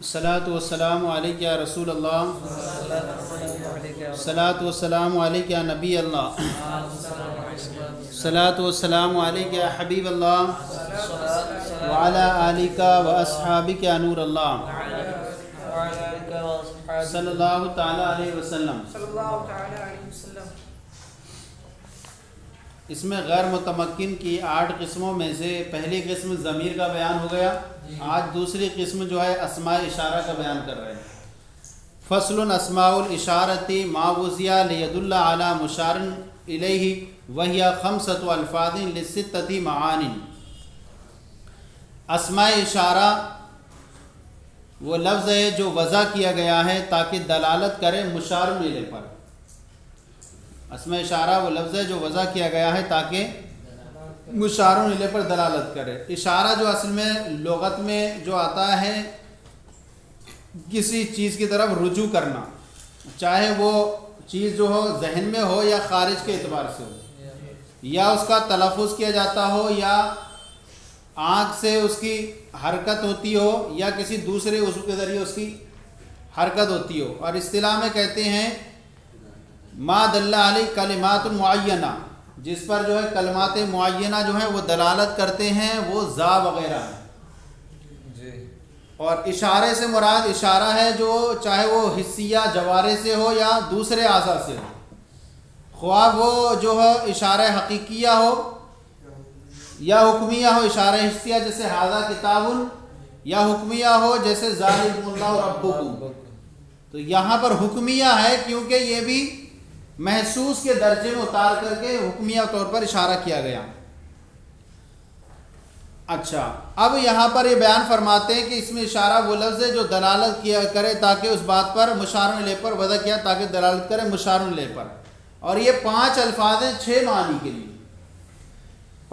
الصلاۃ والسلام علیک یا رسول اللہ، الصلاۃ والسلام علیک یا نبی اللہ، الصلاۃ والسلام علیک یا حبیب اللہ وعلی آلک و اصحابک یا نور اللہ صلی اللہ تعالی علیہ وسلم۔ اس میں غیر متمکن کی 8 قسموں میں سے پہلی قسم ضمیر کا بیان ہو گیا۔ آج دوسری قسم جو ہے اسماء اشارہ کا بیان کر رہے ہیں۔ فصل اسماء الاشارۃ ما وضع لیدل علی مشار الیہ وہی 5 الفاظ ل6 معان۔ اسماء اشارہ وہ لفظ ہے جو وضع کیا گیا ہے تاکہ دلالت کرے مشار الیہ پر۔ اسماء اشارہ وہ لفظ ہے جو وضع کیا گیا ہے تاکہ مشار الیہ پر دلالت کرے۔ اشارہ جو اصل میں لغت میں جو آتا ہے کسی چیز کی طرف رجوع کرنا، چاہے وہ چیز جو ہو ذہن میں ہو یا خارج کے اعتبار سے ہو، یا اس کا تلفظ کیا جاتا ہو، یا آنکھ سے اس کی حرکت ہوتی ہو، یا کسی دوسرے عضو کے ذریعے اس کی حرکت ہوتی ہو۔ اور اصطلاح میں کہتے ہیں ما دل علی کلمات معینہ، جس پر جو ہے کلمات معینہ جو ہیں وہ دلالت کرتے ہیں، وہ ذا وغیرہ ہیں۔ اور اشارے سے مراد اشارہ ہے جو چاہے وہ حسیہ جوارے سے ہو یا دوسرے اعضاء سے ہو، خواہ وہ جو ہے اشارہ حقیقیہ ہو یا حکمیہ ہو۔ اشارہ حسیہ جیسے ھذا کتاب، یا حکمیہ ہو جیسے ذالکم اللہ ربکم۔ تو یہاں پر حکمیہ ہے کیونکہ یہ بھی محسوس کے درجے میں اتار کر کے حکمیہ طور پر اشارہ کیا گیا۔ اچھا، اب یہاں پر یہ بیان فرماتے ہیں کہ اس میں اشارہ وہ لفظ ہے جو دلالت کیا کرے تاکہ اس بات پر مشار الیہ پر وضع کیا تاکہ دلالت کرے مشار الیہ پر۔ اور یہ 5 الفاظ ہیں 6 معنی کے لیے۔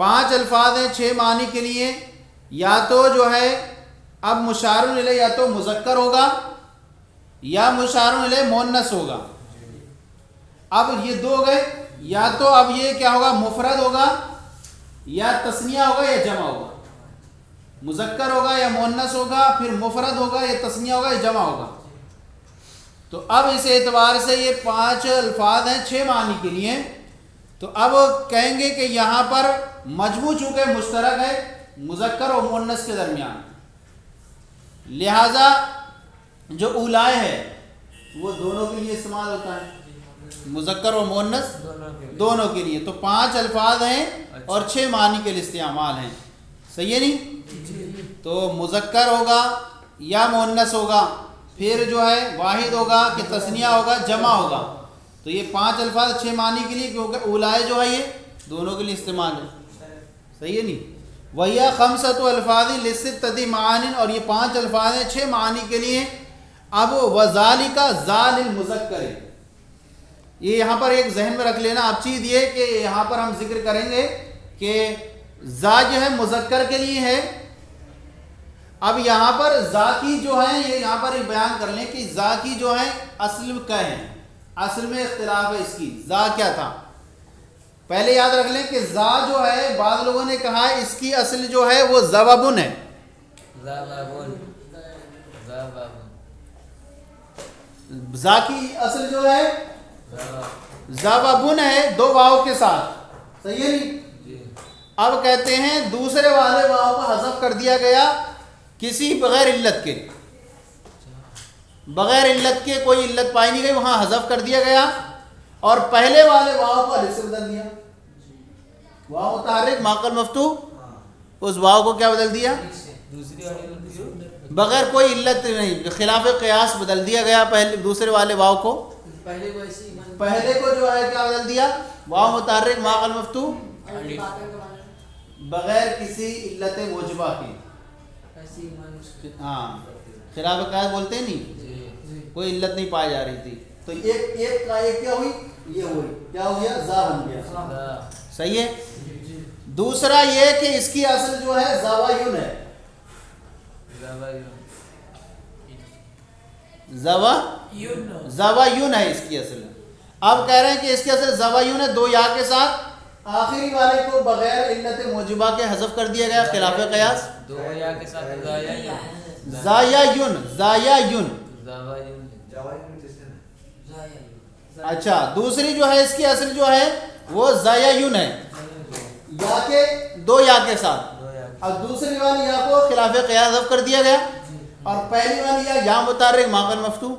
5 الفاظ ہیں 6 معنی کے لیے۔ یا تو جو ہے اب مشار الیہ یا تو مذکر ہوگا یا مشار الیہ مؤنث ہوگا۔ اب یہ 2 گئے، یا تو اب یہ کیا ہوگا، مفرد ہوگا یا تثنیہ ہوگا یا جمع ہوگا۔ مذکر ہوگا یا مؤنث ہوگا، پھر مفرد ہوگا یا تثنیہ ہوگا یا جمع ہوگا۔ تو اب اس اعتبار سے یہ 5 الفاظ ہیں 6 معنی کے لیے۔ تو اب کہیں گے کہ یہاں پر مجموع چونکہ مشترک ہے مذکر اور مؤنث کے درمیان، لہذا جو اولائے ہے وہ دونوں کے لیے استعمال ہوتا ہے، مذکر و مؤنث دونوں کے لیے۔ تو 5 الفاظ ہیں اور 6 معنی کے لیے استعمال ہیں۔ صحیح ہے نہیں؟ تو مذکر ہوگا یا مؤنث ہوگا، پھر جو ہے واحد ہوگا کہ تثنیہ ہوگا، جمع ہوگا۔ تو یہ 5 الفاظ 6 معنی کے لیے، کیونکہ اولائے جو ہے یہ دونوں کے لیے استعمال ہے۔ صحیح ہے نہیں؟ وَهِيَ 5 الفاظ ل6 معان، اور یہ 5 الفاظ ہیں 6 معنی کے لیے۔ اب وَذَلِكَ ذَالِ الْمُذَكَّرِ، یہ یہاں پر ایک ذہن میں رکھ لینا اب چیز یہ کہ یہاں پر ہم ذکر کریں گے کہ ذا جو ہے مذکر کے لیے ہے۔ اب یہاں پر ذا کی جو ہے یہ یہاں پر ایک بیان کر لیں کہ ذا کی جو ہے اصل کیا ہے، اصل میں اختلاف ہے اس کی۔ ذا کیا تھا پہلے یاد رکھ لیں کہ ذا جو ہے بعض لوگوں نے کہا ہے اس کی اصل جو ہے وہ زوابن ہے۔ ذا کی اصل جو ہے زوابن ہے، 2 واو کے ساتھ۔ صحیح ہے نہیں؟ اب کہتے ہیں دوسرے والے واو کو حذف کر دیا گیا کسی بغیر علت کے، بغیر علت کے کوئی علت پائی نہیں گئی، وہاں حذف کر دیا گیا، اور پہلے والے واو کو الف سے بدل دیا۔ واو متحرک ماقل مفتوح، اس واو کو کیا بدل دیا، بغیر کوئی علت نہیں، خلاف قیاس بدل دیا گیا پہلے دوسرے والے واو کو۔ پہلے کو جو ہے کیا بدل دیا، واو متحرک ماقل مفتوح، بغیر کسی علت موجبہ کی۔ ہاں، خلاف قیاس بولتے ہیں نہیں، کوئی علت نہیں پائی جا رہی تھی، تو ایک کا ایک کیا ہوئی، یہ ہوئی، کیا ہو گیا، ذا بن گیا۔ صحیح ہے۔ دوسرا یہ کہ اس کی اصل جو ہے زوایون ہے، زوایون ہے اس کی اصل۔ اب کہہ رہے ہیں کہ اس کی اصل زوایون ہے، 2 یا کے ساتھ، آخری والے کو بغیر علت موجبہ کے حذف کر دیا گیا خلاف قیاس۔ 2 یا کے ساتھ زایون زایون. اچھا دوسری جو ہے اس کی اصل جو ہے وہ زایون ہے یا کے دو یا کے ساتھ. اب دوسری والی یا کو خلاف قیاس حذف کر دیا گیا اور پہلی والی یا متحرک ماقل مفتوح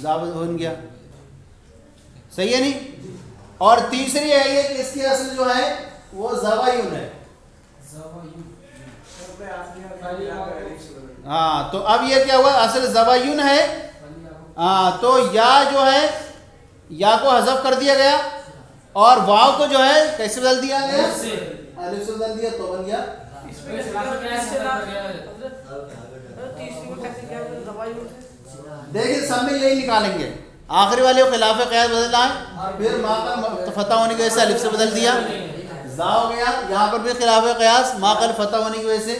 ضابط بن گیا. صحیح ہے نہیں. اور تیسری ہے یہ کہ اس کی اصل جو ہے وہ زوایون ہے. ہاں تو اب یہ کیا ہوا اصل زوایون ہے. ہاں تو یا جو ہے یا کو حذف کر دیا گیا اور واو کو جو ہے کیسے بدل دیا گیا الف سے بدل دیا تو بن گیا. دیکھیں سب میں یہی نکالیں گے. آخری والے کو خلاف قیاس بدل آئے پھر ماقل فتح ہونے کی وجہ سے الف سے بدل دیا زا ہو گیا. یہاں پر بھی خلاف قیاس ماقل فتح ہونے کی وجہ سے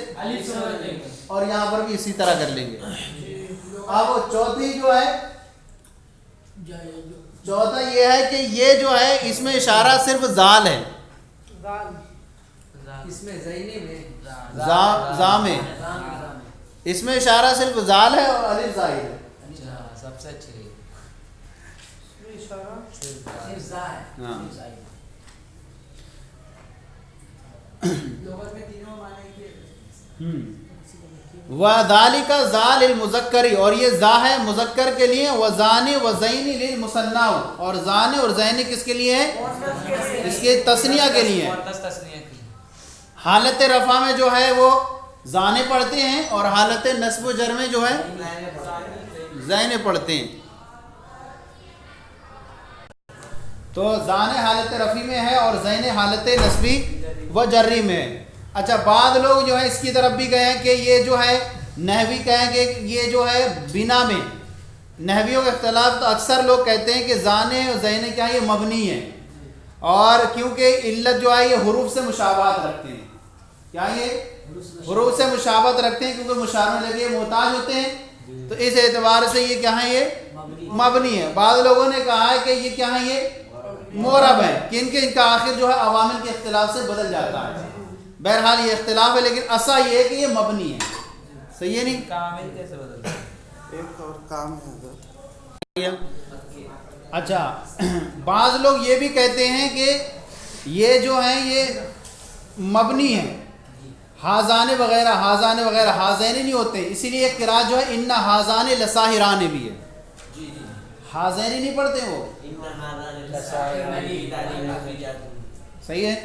اور یہاں پر بھی اسی طرح کر لیں گے. اب چوتھی جو ہے چوتھا یہ ہے کہ یہ جو ہے اس میں اشارہ صرف زال ہے. زا میں اس میں اشارہ صرف زال ہے اور الف ظاہر ہے. سب سے اچھی وَذَلِكَ ذَا لِلْمُذَكَّرِ اور یہ ذا ہے مذکر کے لیے. وَزَانِ وَزَيْنِ لِلْمُثَنَّى اور زان اور زین کس کے لیے ہے اس کے تثنیہ کے لیے. حالت رفع میں جو ہے وہ زانے پڑھتے ہیں اور حالت نصب و جر میں جو ہے زینے پڑھتے ہیں. تو زانے حالت رفی میں ہے اور زینے حالت نصبی و جری میں ہے. اچھا بعض لوگ جو ہے اس کی طرف بھی گئے ہیں کہ یہ جو ہے نحوی کہیں کہ یہ جو ہے بنا میں نحویوں کا اختلاف. تو اکثر لوگ کہتے ہیں کہ زانے اور زینے کیا یہ مبنی ہے اور کیونکہ علت جو ہے یہ حروف سے مشابہت رکھتے ہیں. کیا یہ حروف سے مشابہت رکھتے ہیں کیونکہ مشابہ میں لگے محتاج ہوتے ہیں تو اس اعتبار سے یہ کیا ہے یہ مبنی ہے. بعض لوگوں نے کہا ہے کہ یہ کیا ہے یہ معرب ہے کہ ان کا آخر جو ہے عوامل کے اختلاف سے بدل جاتا ہے. بہرحال یہ اختلاف ہے لیکن اصل یہ ہے کہ یہ مبنی ہے. صحیح ہے نہیں. کامل کیسے بدلتا ہے ایک اور کام ہے. اچھا بعض لوگ یہ بھی کہتے ہیں کہ یہ جو ہیں یہ مبنی ہے. حاضان وغیرہ حاضین نہیں ہوتے اسی لیے ایک قرات جو ہے ان حاضان لساہران بھی ہے. حاضین نہیں پڑھتے وہ. صحیح ہے.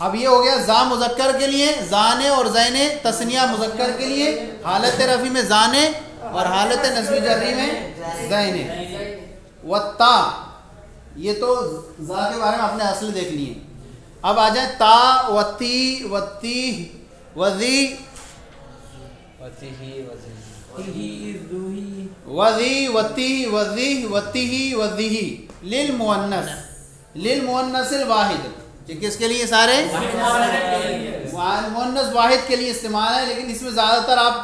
اب یہ ہو گیا زا مذکر کے لیے زانے اور زینے تثنیہ مذکر کے لیے حالت رفی میں زانے اور حالت نصبی جری میں زینے. وتا یہ تو زا کے بارے میں آپ نے اصل دیکھ لی ہے. اب آ جائیں تا وتی وتی وذی وذی وتی وذی وتی وذی للمؤنث للمؤنث الواحد. یہ کس کے لیے سارے مؤنث واحد کے لیے استعمال ہے لیکن اس میں زیادہ تر آپ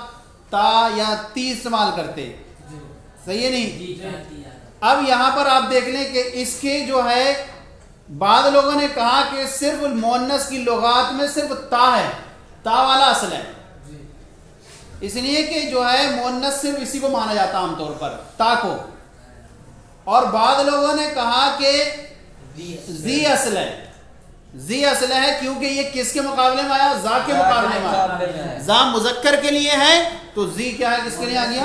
تا یا تی استعمال کرتے. صحیح ہے نہیں. اب یہاں پر آپ دیکھ لیں کہ اس کے جو ہے بعض لوگوں نے کہا کہ صرف مؤنث کی لغات میں صرف تا ہے تا والا اصل ہے اس لیے کہ جو ہے مؤنث صرف اسی کو مانا جاتا عام طور پر تا کو. اور بعض لوگوں نے کہا کہ زی اصل ہے. زی اصل ہے کیونکہ یہ کس کے مقابلے میں آیا زا کے مقابلے میں آیا. زا مذکر کے لیے ہے تو زی کیا ہے کس کے لیے آ گیا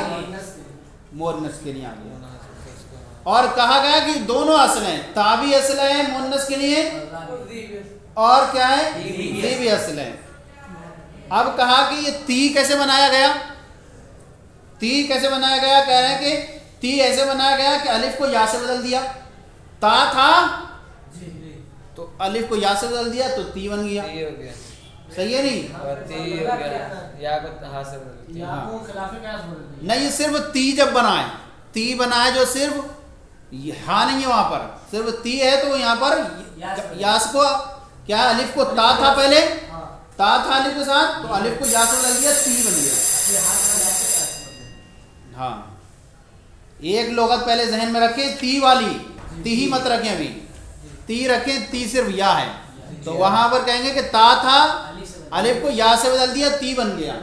مؤنث کے لیے آ گیا. اور کہا گیا کہ دونوں اصل ہیں تا بھی اصل ہے مؤنث کے لیے اور کیا ہے زی بھی اصل ہے. اب کہا کہ یہ تی کیسے بنایا گیا. تی کیسے بنایا گیا کہہ رہے ہیں کہ تی ایسے بنایا گیا کہ الف کو یا سے بدل دیا. تا تھا تو الف کو یا سے بدل دیا تو تی بن گیا. صحیح ہے نہیں. نہیں یہ صرف تی جب بنائے تی بنائے جو صرف ہاں نہیں ہے وہاں پر صرف تی ہے تو یہاں پر یاس کو کیا الف کو تا تھا پہلے تا تھا الف کے ساتھ تو الف کو یا سے بدل دیا تی بن گیا. ہاں ایک لغت پہلے ذہن میں رکھیں تی والی تی ہی مت رکھیں ابھی تی رکھیں تی صرف یا ہے تو وہاں پر کہیں گے کہ تا تھا الف کو یا سے بدل دیا تی بن گیا.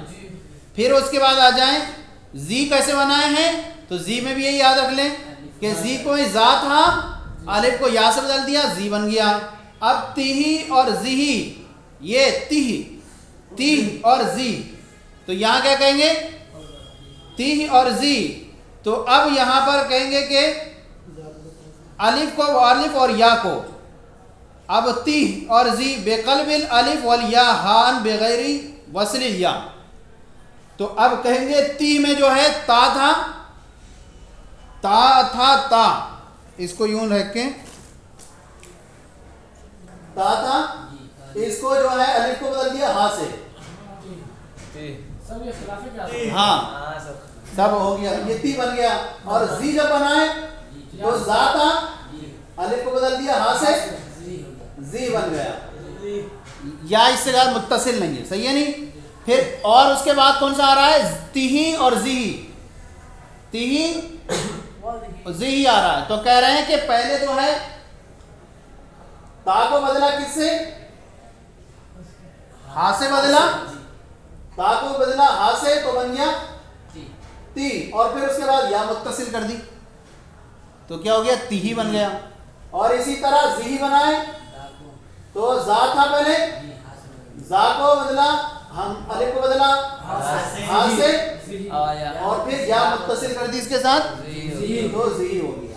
پھر اس کے بعد آ جائیں زی کیسے بنائے ہیں, تو زی میں بھی یہی یاد رکھ لیں کہ زی کو ذا تھا, الف کو یا سے بدل دیا زی بن گیا. اب تیہی اور زیہی, یہ تیہ اور زی, تو یہاں کیا کہیں گے تیہ اور زی. تو اب یہاں پر کہیں گے کہ الف کو الف اور یا کو, اب تیہ اور زی بقلب الالف والیا ہان بغیر وصل الیا. تو اب کہیں گے تی میں جو ہے تا تھا, اس کو یوں رکھ کے تا تھا, اس کو جو ہے الف کو بدل دیا ہا سے, ہاں سب ہو گیا, یہ تی بن گیا. اور زی جب بنائے تو زا تھا, الف کو بدل دیا ہا سے زی بن گیا. یا اس سے زیادہ متصل نہیں ہے, صحیح ہے نہیں. پھر اور اس کے بعد کون سا آ رہا ہے, تیہی اور زیہی, تیہی زیہی آ رہا ہے. تو کہہ رہے ہیں کہ پہلے جو ہے تا کو بدلا کس سے, ہا سے بدلا, تا کو بدلا ہا سے تو بن گیا تی, اور پھر اس کے بعد یا متصل کر دی تو کیا ہو گیا تیہی بن گیا. اور اسی طرح زیہی بنائے تو زا تھا پہلے, زا کو بدلا ہم الف کو بدلا ہا سے, اور پھر یا متصل کر دی اس کے ساتھ تو زی ہو گیا.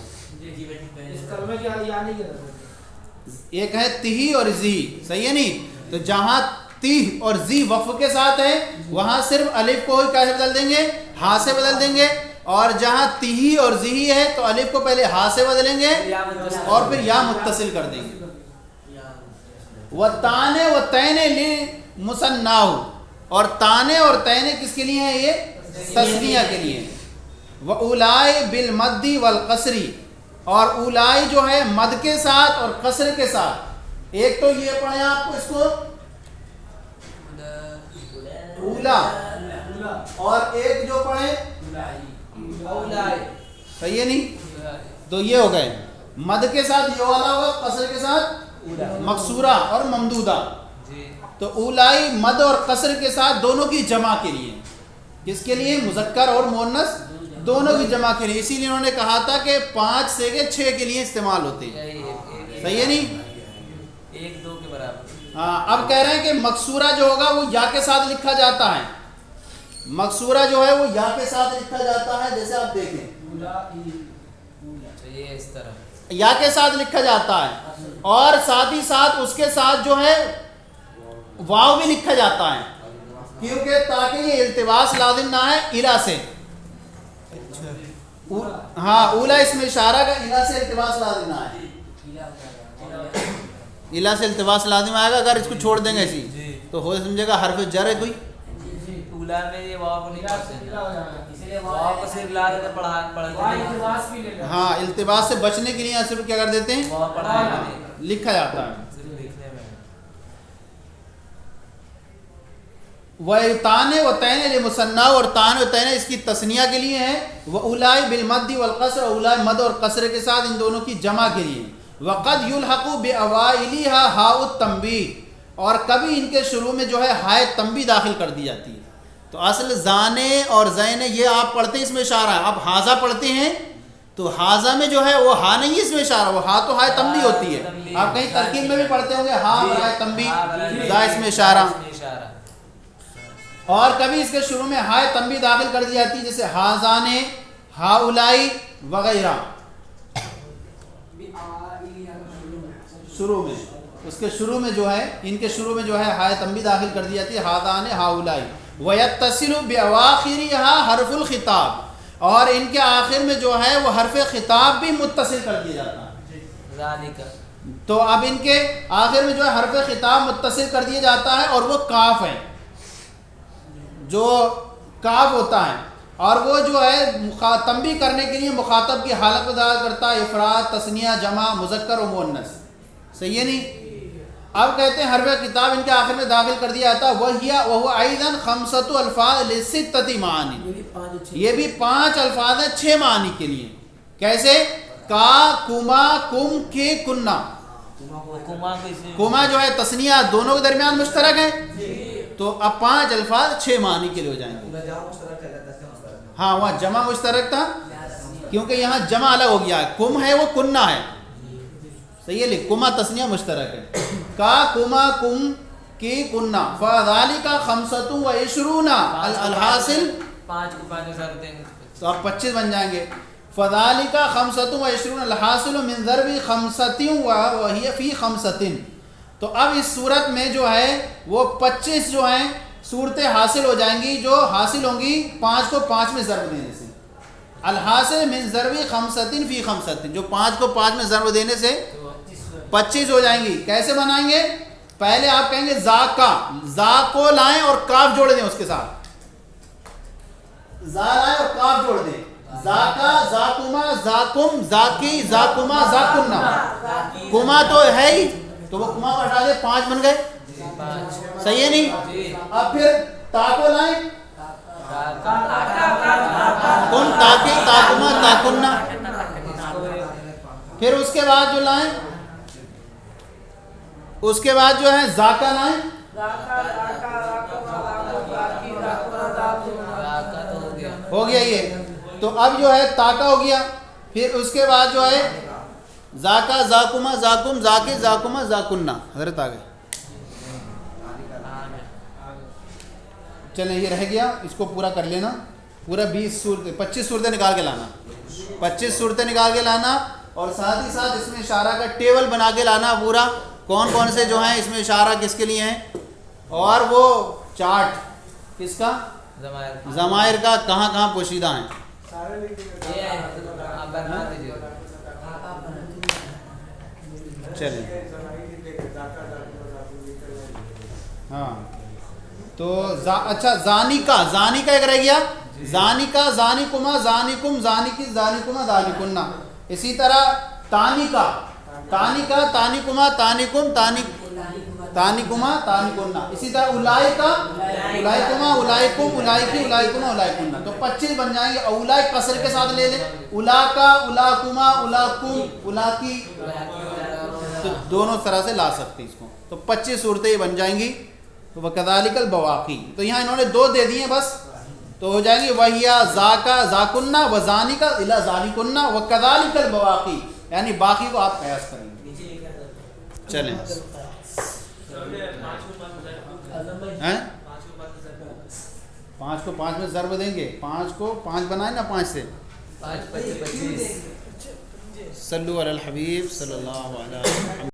ایک ہے تیہی اور زی, صحیح ہے نہیں. تو جہاں تیہ اور زی وقف کے ساتھ ہے وہاں صرف الف کو کیسے بدل دیں گے, ہا سے بدل دیں گے. اور جہاں تیہی اور زیہی ہے تو الف کو پہلے ہا سے بدلیں گے اور پھر یا متصل کر دیں گے. وَتَانِ وَتَيْنِ لِمُثَنَّاهُ, اور تانے اور تینے کس کے لیے ہیں, یہ تثنیہ کے لیے. وَأُولَائِ بِالْمَدِّ وَالْقَصْرِ, اور اولائی جو ہے مد کے ساتھ اور قصر کے ساتھ. ایک تو یہ پڑھیں آپ کو, اس کو اولا, اور ایک جو پڑھیں صحیح ہے نہیں. تو یہ ہو گئے مد کے ساتھ یہ والا ہوگا, قصر کے ساتھ مقصورہ اور ممدودہ. تو اولائی مد اور قصر کے ساتھ دونوں کی جمع کے لیے, کس کے لیے, مذکر اور مؤنث دونوں کی جمع کے لیے. اسی لیے انہوں نے کہا تھا کہ 5 سے 6 کے لیے استعمال ہوتے ہیں, صحیح ہے نہیں, 1-2 کے برابر. ہاں. اب کہہ رہے ہیں کہ مقصورہ جو ہوگا وہ یا کے ساتھ لکھا جاتا ہے, مقصورہ جو ہے وہ یا کے ساتھ لکھا جاتا ہے. جیسے آپ دیکھیں یہ اس طرح یا کے ساتھ لکھا جاتا ہے, اور ساتھ ہی ساتھ اس کے ساتھ جو ہے واو بھی لکھا جاتا ہے, کیونکہ تاکہ یہ التباس لازم نہ ہے الا سے. ہاں, اولا اس میں اشارہ کا, الا سے التباس لازم نہ ہے, الا سے التباس لازم آئے گا. اگر اس کو چھوڑ دیں گے ایسی تو ہو سمجھے گا حرف جر ہے کوئی. اولا میں یہ واو کو نہیں پڑھتے, واو کو صرف لا دیتے پڑھتے. ہاں, التباس سے بچنے کے لیے صرف کیا کر دیتے ہیں, واو پڑھا لکھا جاتا ہے. وَتَانِ وَتَيْنِ لِمُثَنَّاهُ, اور تان و تین اس کی تثنیہ کے لیے ہے. وَأُولَائِ بِالْمَدِّ وَالْقَصْرِ, اولائے مد اور قصر کے ساتھ ان دونوں کی جمع کے لیے. وَقَدْ يُلْحَقُ بِأَوَائِلِهَا هَاءُ التَّنبِيهِ, اور کبھی ان کے شروع میں جو ہے ہائے تنبیہ داخل کر دی جاتی ہے. تو اصل زانے اور زینے یہ آپ پڑھتے ہیں, اس میں اشارہ ہے. آپ حاضہ پڑھتے ہیں تو حاضہ میں جو ہے وہ ہا نہیں, اس میں اشارہ, وہ ہا تو ہائے تنبیہ ہوتی ہے. آپ کہیں ترکیب میں بھی پڑھتے ہوں گے ہا ہائے تنبیہ, زا اس میں اشارہ. اور کبھی اس کے شروع میں ہائے تنبیہ داخل کر دی جاتی ہے, جیسے ہازانے, ہا اولائی وغیرہ. شروع میں اس کے شروع میں جو ہے, ان کے شروع میں جو ہے ہائے تنبیہ داخل کر دی جاتی ہے, ہازانے ہا اولائی. وَيَتَّصِلُ بِأَوَاخِرِهَا حَرْفُ الْخِطَابِ, اور ان کے آخر میں جو ہے وہ حرف خطاب بھی متصل کر دیا جاتا ہے. تو اب ان کے آخر میں جو ہے حرف خطاب متصل کر دیا جاتا ہے, اور وہ کاف ہے, جو کاف ہوتا ہے, اور وہ جو ہے تنبیہ کرنے کے لیے مخاطب کی حالت ادا کرتا ہے, افراد, تثنیہ, جمع, مذکر و مؤنث, صحیح ہے نہیں. اب کہتے ہیں حرف خطاب ان کے آخر میں داخل کر دیا جاتا ہے. وَهُوَ أَيْضًا خَمْسَةُ أَلْفَاظٍ لِلسِّتَّةِ مَعَانٍ, یہ بھی 5 الفاظ ہیں 6 معنی کے لیے. کیسے, کا, کما, کم, کے, کننا. کما جو ہے تثنیہ دونوں کے درمیان مشترک ہے, تو اب 5 الفاظ 6 معنی کے لیے ہو جائیں گے. ہاں وہاں جمع مشترک تھا کیونکہ یہاں جمع الگ ہو گیا ہے. کم ہے وہ کننا ہے, صحیح ہے. کما تسنیہ مشترک ہے. کا کما کم کی کننا. فذالک 25 الحاصل 5 کو 5 سر دیں گے تو اب 25 بن جائیں گے. فذالک 25 الحاصل من ضرب 5 وهي فی 5. تو اب اس صورت میں جو ہے وہ 25 جو ہیں صورتیں حاصل ہو جائیں گی جو حاصل ہوں گی 5 کو 5 میں ضرب دینے سے. الحاصل من ضرب 5 فی 5, جو 5 کو 5 میں ضرب دینے سے 25 ہو جائیں گی. کیسے بنائیں گے؟ پہلے آپ کہیں گے زاکا, زا کو لائیں اور کاف جوڑ دیں اس کے ساتھ. زا لائیں اور کاف جوڑ دیں. زاکا, زاکما, زاکم, زاکی, زاکما, زاکنا. کما تو ہے ہی تو وہ کما کو ہٹا دے 5 بن گئے. صحیح ہے نہیں؟ اب پھر تا کو لائیں کن, تاکی, تاکما, تاکنا. پھر اس کے بعد جو لائیں اس کے بعد جو ہے زاکا لائیں. ہو گیا یہ. تو اب جو ہے تاکا ہو گیا. پھر اس کے بعد جو ہے زاکا, زاکما, زاکم, زاکی, زاکما, زاکنا. حضرت آگے چلیں یہ رہ گیا, اس کو پورا کر لینا. پورا 20 صورتیں 25 صورتیں نکال کے لانا. 25 صورتیں نکال کے لانا اور ساتھ ہی ساتھ اس میں اشارہ کا ٹیبل بنا کے لانا پورا, کون کون سے جو ہیں اس میں اشارہ کس کے لیے ہیں, اور وہ چارٹ کس کا, ضمائر کا, کہاں کہاں پوشیدہ ہیں. چلیں ہاں تو اچھا زانی کا ایک رہ گیا. زانی کا, زانی کما, زانی کم, زانی کی, زانی کما, زانی کننا. اسی طرح تانی کا, تانی کا, تانی کما, تانی کم, تانی کما, تانی کننا. اسی طرح الائی کا, الائی کما, الائی کم, الائی کی, الائی کما, الائی کننا. تو 25 بن جائیں گے. الائی قصر کے ساتھ لے لیں. الا کا, الا کما, الا کم, الا کی, تو دونوں طرح سے لا سکتے اس کو. تو 25 صورتیں یہ بن جائیں گی. تو وَكَذَلِكَ الْبَوَاقِي, تو یہاں انہوں نے 2 دے دیے بس, تو ہو جائیں گی وَهِيَ ذَاكَ ذَاكُنَّ وَذَانِكَ إِلَى ذَانِكُنَّ وَكَذَلِكَ الْبَوَاقِي, یعنی باقی کو آپ قیاس کریں گے. چلیں 5 کو 5 میں ضرب دیں گے. 5 کو 5 بنائیں نا, 5 سے 5 25 صلو علی الحبیب صلی اللہ علیہ وسلم.